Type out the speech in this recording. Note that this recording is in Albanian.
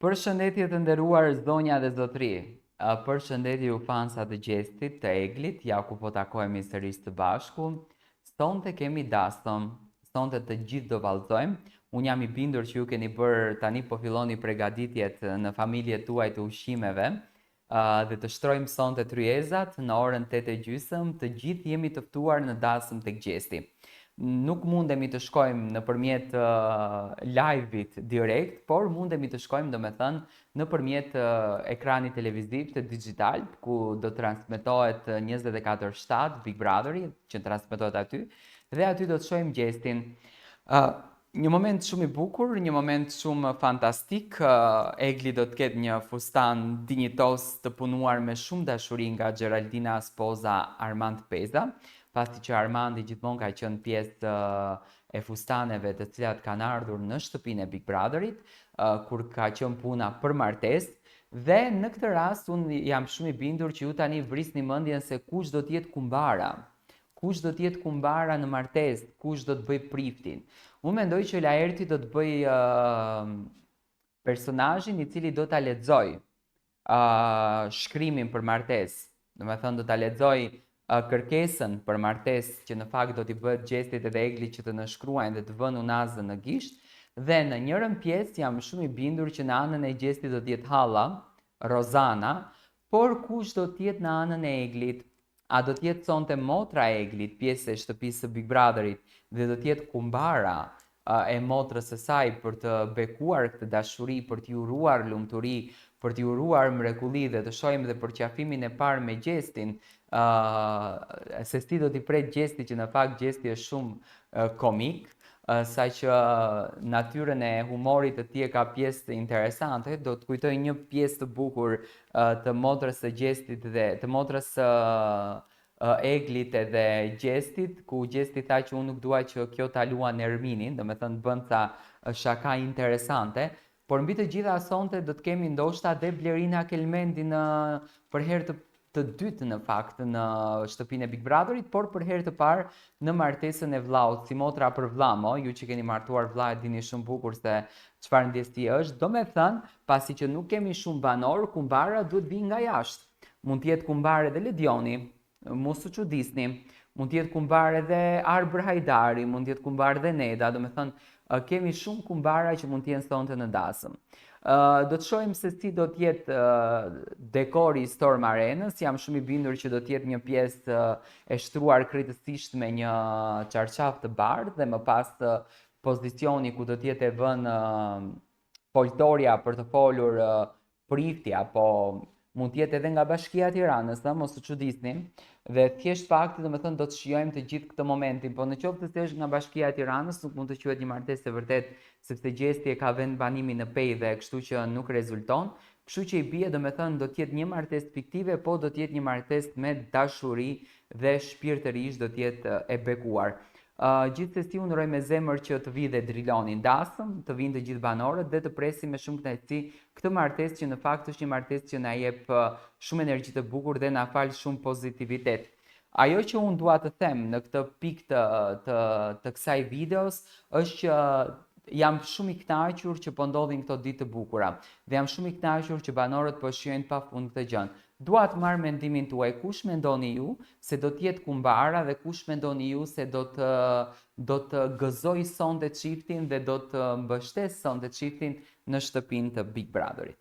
Përshëndetje të nderuar zonja dhe zotri. Përshëndetje ju fansa të Gjestit, të Eglit, ja ku po takohemi sërish të bashku. Sonte kemi dasëm, sonte të gjithë do vallëzojmë. Unë jam i bindur që ju keni bërë tani po filloni përgatitjet në familjet tuaj të ushqimeve dhe të shtrojmë sonte tryezat në orën 8:30, të gjithë jemi të ftuar në dasëm tek Gjesti. Nuk mundemi të shkojmë nëpërmjet live-it direkt, por mundemi të shkojmë nëpërmjet ekranit televiziv të digital, ku do transmetohet 24/7 Big Brotheri, që transmetohet aty, dhe aty do të shohim Gjestin. Një moment shumë i bukur, një moment shumë fantastik. Egli do të ketë një fustan dinjitos të punuar me shumë dashuri nga Geraldina Spoza Armand Peza, pasi që Armandi gjithmonë ka qenë pjesë e fustaneve të cilat kanë ardhur në shtëpinë e Big Brotherit, kur ka qenë puna për martesë, dhe në këtë rast unë jam shumë i bindur që ju tani vrisni mendjen se kush do të jetë kumbara. Kush do të jetë kumbara në martesë, kush do të bëj priftin. Unë mendoj që Laerti do të bëj personazhin i cili do ta lexoj shkrimin për martesë. Domethënë do ta lexoj kërkesën për martesë që në fakt do t'i bëhet Gjestit edhe Eglit që të nënshkruajnë dhe të vënë unazën në gisht, dhe në njërën pjesë jam shumë i bindur që në anën e Gjestit do t'jetë Halla, Rozana, por kush do t'jetë në anën e Eglit? A do t'jetë sonte motra e Eglit, pjesë e shtëpisë së Big Brotherit, dhe do t'jetë kumbara e motrës së saj për të bekuar këtë dashuri, për t'i uruar lumturi, për t'i uruar mrekulli, dhe të shohim dhe për qafimin e parë me Gjestin, se si do t'i pret Gjesti, që në fakt Gjesti është shumë komik, sa që natyrën e humorit të tij ka pjesë interesante. Do të kujtoj një pjesë të bukur të motrës së Gjestit dhe të motrës së Eglit edhe Gjestit, ku Gjesti tha që unë nuk dua që kjo ta luan Erminin, domethënë bën ca shaka interesante. Por mbi të gjitha sonte do të kemi ndoshta dhe Blerina Kelmendi për herë të dytë në fakt në shtëpinë e Big Brotherit, por për herë të parë në martesën e vllaut, si motra për vllamo. Ju që keni martuar vlla e dini shumë bukur se çfarë ndjesie është. Domethënë, pasi që nuk kemi shumë banor, kumbara duhet vi nga jashtë. Mund të jetë kumbar edhe Ledioni, mos u çudisni. Mund të jetë kumbar edhe Arbër Hajdari, mund të jetë kumbar edhe Neda, domethënë kemi shumë kumbara që mund të jenë sonte në dasëm. Do të shohim se si do të jetë dekori i Storm Arenës. Jam shumë i bindur që do të jetë një pjesë e shtruar krejtësisht me një çarçaf të bardhë dhe më pas pozicioni ku do të jetë e vënë foltoria për të folur prifti, apo mund të jetë edhe nga Bashkia e Tiranës, mos u çudisni. Dhe thjesht fakti domethënë do të shijojmë të gjithë këtë momentin, po në qoftë se është nga Bashkia e Tiranës nuk mund të quhet një martesë e vërtet, sepse Gjesti e ka vënë banimin në pejë, kështu që nuk rezulton. Kështu që i bie domethënë do të jetë një martesë fiktive, po do të jetë një martesë me dashuri dhe shpirtërisht do të jetë e bekuar. Gjithsesi unë uroj me zemër që të vi dhe Driloni dasëm, të vinë të gjithë banorët dhe të presim me shumë kënaqësi këtë martesë që në fakt është një martesë që na jep shumë energji të bukur dhe na fal shumë pozitivitet. Ajo që unë dua të them në këtë pikë të kësaj videos është që jam shumë i kënaqur që po ndodhin këto ditë të bukura dhe jam shumë i kënaqur që banorët po shijojnë pafund këtë gjë. Dua të marr mendimin tuaj, kush mendoni ju se do të jetë kumbara dhe kush mendoni ju se do të gëzoj sonte çiftin dhe do të mbështes sonte çiftin në shtëpinë të Big Brotherit.